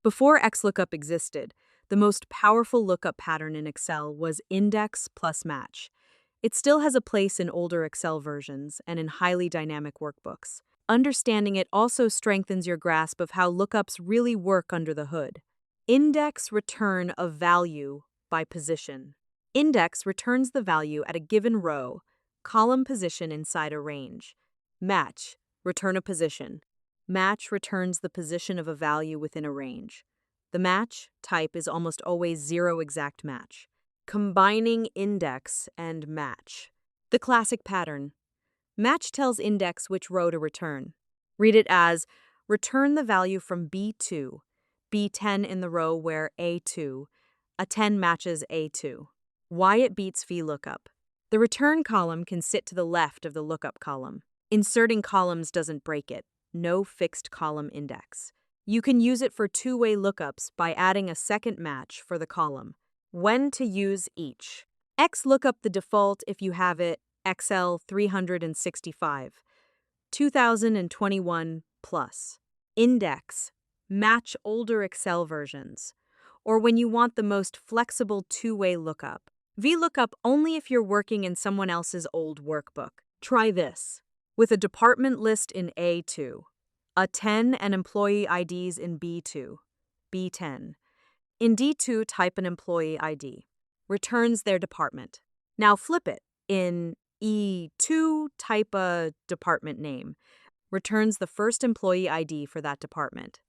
Before XLOOKUP existed, the most powerful lookup pattern in Excel was index plus match. It still has a place in older Excel versions and in highly dynamic workbooks. Understanding it also strengthens your grasp of how lookups really work under the hood. Index return a value by position. Index returns the value at a given row, column position inside a range. Match, return a position. Match returns the position of a value within a range. The match type is almost always zero exact match. Combining index and match. The classic pattern. Match tells index which row to return. Read it as return the value from B2, B10 in the row where A2, a 10 matches A2. Why it beats VLOOKUP. The return column can sit to the left of the lookup column. Inserting columns doesn't break it. No fixed column index. You can use it for two-way lookups by adding a second match for the column. When to use each. XLOOKUP the default if you have it XL 365, 2021 plus. Index. Match older Excel versions. Or when you want the most flexible two-way lookup. VLOOKUP only if you're working in someone else's old workbook. Try this. With a department list in A2, a 10 and employee IDs in B2, B10. In D2, type an employee ID. Returns their department. Now flip it. In E2, type a department name. Returns the first employee ID for that department.